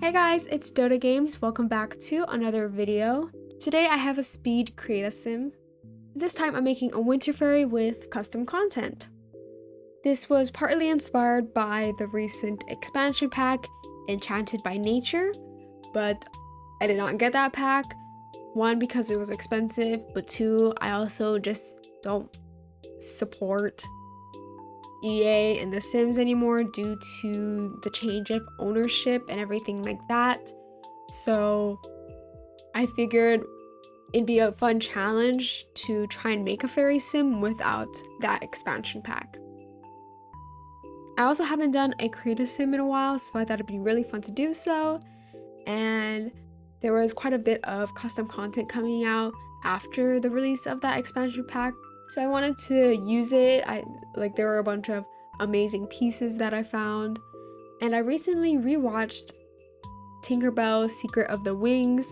Hey guys, it's dodogames. Welcome back to another video. Today I have a speed create sim. This time I'm making a winter fairy with custom content. This was partly inspired by the recent expansion pack, Enchanted by Nature, but I did not get that pack. One, because it was expensive, but two, I also just don't support EA and The Sims anymore due to the change of ownership and everything like that. So I figured it'd be a fun challenge to try and make a fairy sim without that expansion pack. I also haven't done a creative sim in a while, so I thought it'd be really fun to do so. And there was quite a bit of custom content coming out after the release of that expansion pack, so I wanted to use it. There were a bunch of amazing pieces that I found, and I recently rewatched Tinkerbell Secret of the Wings,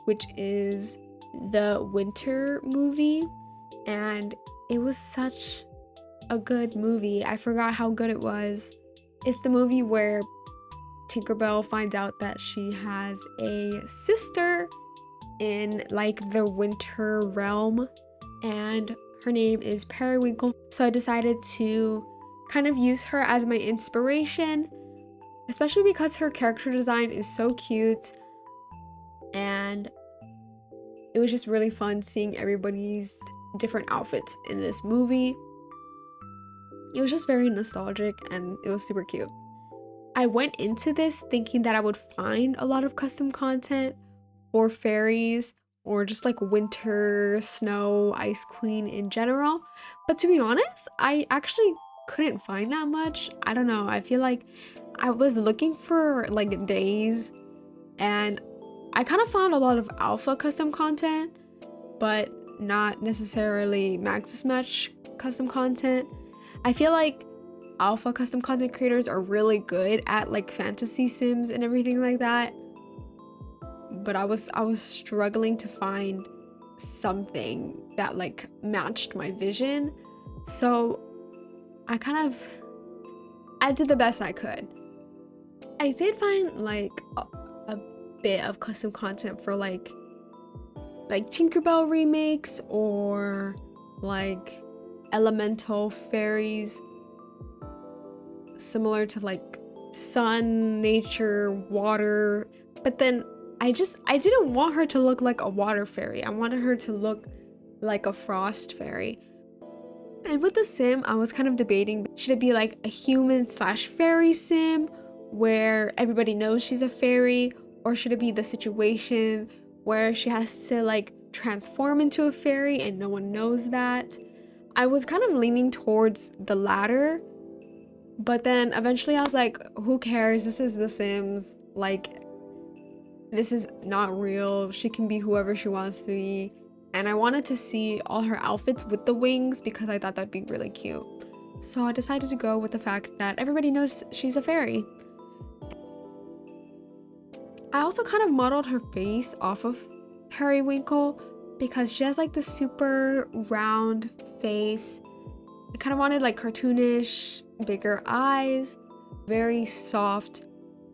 which is the winter movie, and it was such a good movie. I forgot how good it was. It's the movie where Tinkerbell finds out that she has a sister in like the winter realm, and her name is Periwinkle. So I decided to kind of use her as my inspiration, especially because her character design is so cute, and it was just really fun seeing everybody's different outfits in this movie. It was just very nostalgic and it was super cute. I went into this thinking that I would find a lot of custom content for fairies or just like winter, snow, ice queen in general. But to be honest, I actually couldn't find that much. I don't know. I feel like I was looking for like days, and I kind of found a lot of alpha custom content, but not necessarily Maxis Match custom content. I feel like alpha custom content creators are really good at like fantasy sims and everything like that, but I was struggling to find something that like matched my vision. So I did the best I could. I did find like a bit of custom content for like Tinkerbell remakes or like elemental fairies similar to like sun, nature, water, but then I didn't want her to look like a water fairy. I wanted her to look like a frost fairy. And with the sim, I was kind of debating, should it be like a human/fairy sim where everybody knows she's a fairy, or should it be the situation where she has to like transform into a fairy and no one knows that? I was kind of leaning towards the latter, but then eventually I was like, who cares? This is The Sims. Like, this is not real. She can be whoever she wants to be. And I wanted to see all her outfits with the wings because I thought that'd be really cute. So I decided to go with the fact that everybody knows she's a fairy. I also kind of modeled her face off of Periwinkle because she has like this super round face. I kind of wanted like cartoonish, bigger eyes, very soft.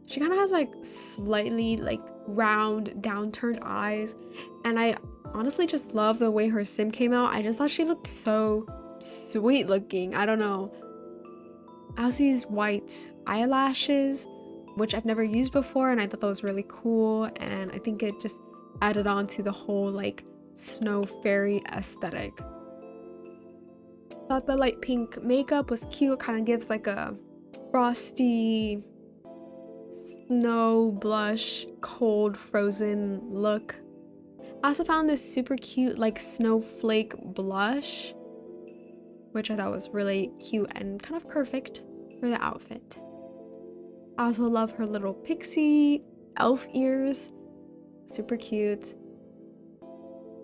She kind of has like slightly like round, downturned eyes, and I honestly just love the way her sim came out. I just thought she looked so sweet looking. I don't know. I also used white eyelashes, which I've never used before, and I thought that was really cool, and I think it just added on to the whole like snow fairy aesthetic. Thought the light pink makeup was cute. Kind of gives like a frosty snow blush, cold frozen look. I also found this super cute like snowflake blush, which I thought was really cute and kind of perfect for the outfit. I also love her little pixie elf ears, super cute.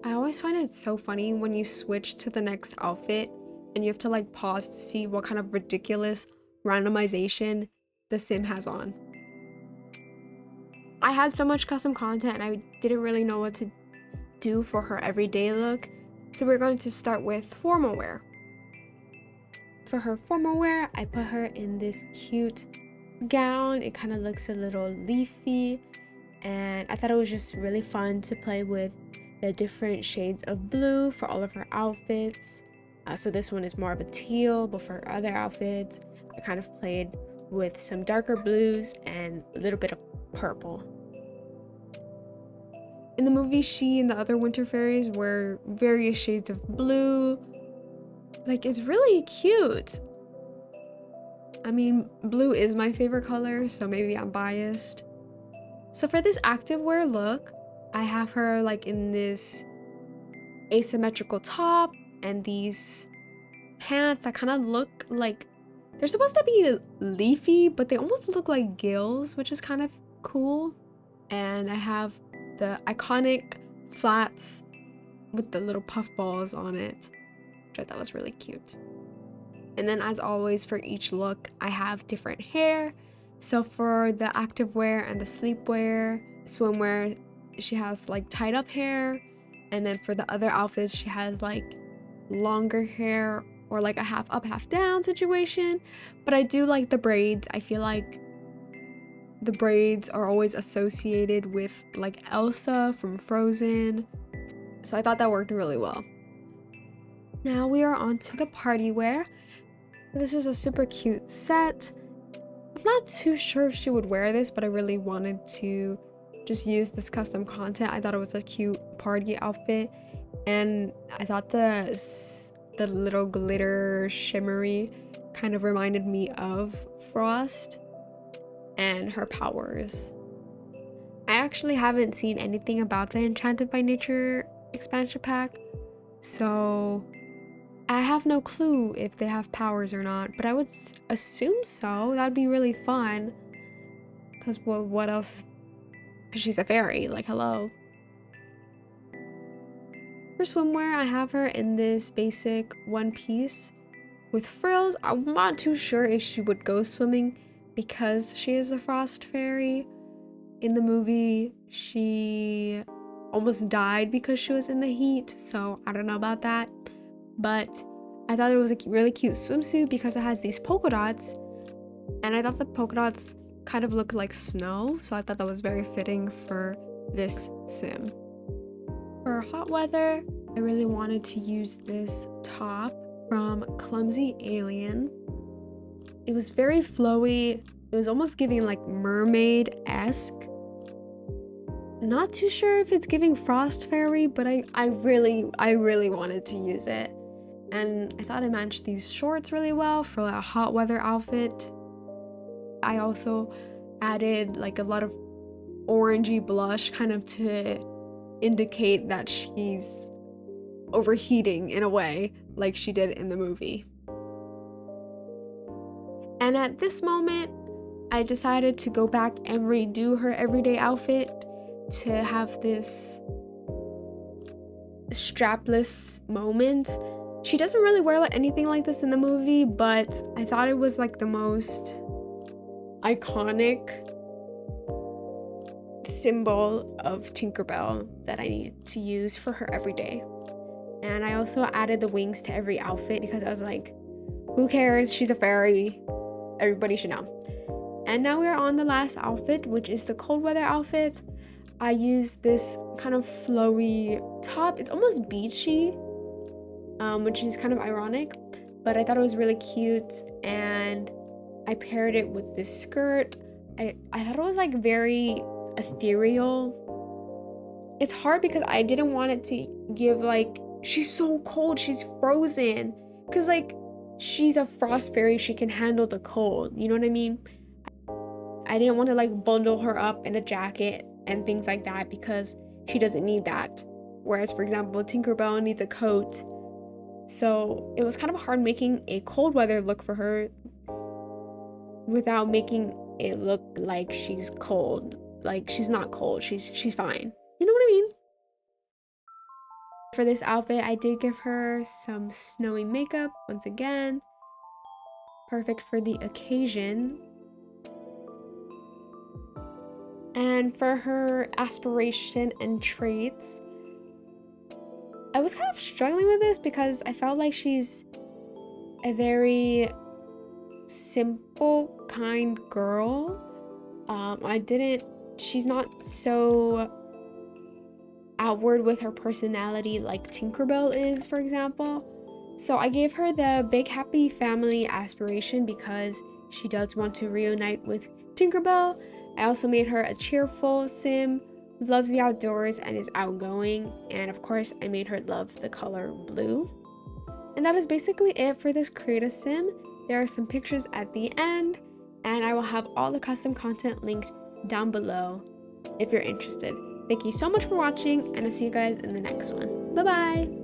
I always find it so funny when you switch to the next outfit and you have to like pause to see what kind of ridiculous randomization the sim has on. I had so much custom content and I didn't really know what to do for her everyday look, so we're going to start with formal wear. For her formal wear, I put her in this cute gown. It kind of looks a little leafy. and I thought it was just really fun to play with the different shades of blue for all of her outfits. So this one is more of a teal, but for her other outfits, I kind of played with some darker blues and a little bit of purple. In the movie, she and the other winter fairies wear various shades of blue. Like, it's really cute. I mean, blue is my favorite color, so maybe I'm biased. So for this activewear look, I have her like in this asymmetrical top and these pants that kind of look like they're supposed to be leafy, but they almost look like gills, which is kind of cool. And I have the iconic flats with the little puff balls on it, which I thought was really cute. And then as always, for each look, I have different hair. So for the activewear and the sleepwear, swimwear, she has like tied up hair. And then for the other outfits, she has like longer hair or like a half up, half down situation. But I do like the braids. I feel like the braids are always associated with like Elsa from Frozen. So I thought that worked really well. Now we are on to the party wear. This is a super cute set. I'm not too sure if she would wear this, but I really wanted to just use this custom content. I thought it was a cute party outfit, and I thought the little glitter shimmery kind of reminded me of Frost and her powers. I actually haven't seen anything about the Enchanted by Nature expansion pack, so I have no clue if they have powers or not, but I would assume so. That'd be really fun. Because what else? Because she's a fairy, like hello. For swimwear, I have her in this basic one piece with frills. I'm not too sure if she would go swimming because she is a frost fairy. In the movie, she almost died because she was in the heat, so I don't know about that. But I thought it was a really cute swimsuit because it has these polka dots, and I thought the polka dots kind of looked like snow, so I thought that was very fitting for this sim. For hot weather, I really wanted to use this top from Clumsy Alien. It was very flowy. It was almost giving like mermaid-esque. Not too sure if it's giving Frost Fairy, but I really wanted to use it. And I thought it matched these shorts really well for like a hot weather outfit. I also added like a lot of orangey blush kind of to indicate that she's overheating in a way like she did in the movie. And at this moment, I decided to go back and redo her everyday outfit to have this strapless moment. She doesn't really wear like anything like this in the movie, but I thought it was like the most iconic symbol of Tinkerbell that I needed to use for her everyday. And I also added the wings to every outfit because I was like, who cares? She's a fairy. Everybody should know. And now we're on the last outfit, which is the cold weather outfit. I used this kind of flowy top. It's almost beachy, which is kind of ironic, but I thought it was really cute, and I paired it with this skirt. I thought it was like very ethereal. It's hard because I didn't want it to give like, she's so cold, she's frozen, because like she's a frost fairy, she can handle the cold, you know what I mean? I didn't want to like bundle her up in a jacket and things like that because she doesn't need that. Whereas, for example, Tinkerbell needs a coat. So it was kind of hard making a cold weather look for her without making it look like she's cold. Like she's not cold, she's fine. You know what I mean? For this outfit, I did give her some snowy makeup once again. Perfect for the occasion. And for her aspiration and traits, I was kind of struggling with this because I felt like she's a very simple, kind girl. I didn't she's not so outward with her personality like Tinkerbell is, for example. So I gave her the big happy family aspiration because she does want to reunite with Tinkerbell. I also made her a cheerful sim who loves the outdoors and is outgoing, and of course I made her love the color blue. And that is basically it for this create a sim. There are some pictures at the end, and I will have all the custom content linked down below if you're interested. Thank you so much for watching, and I'll see you guys in the next one. Bye bye!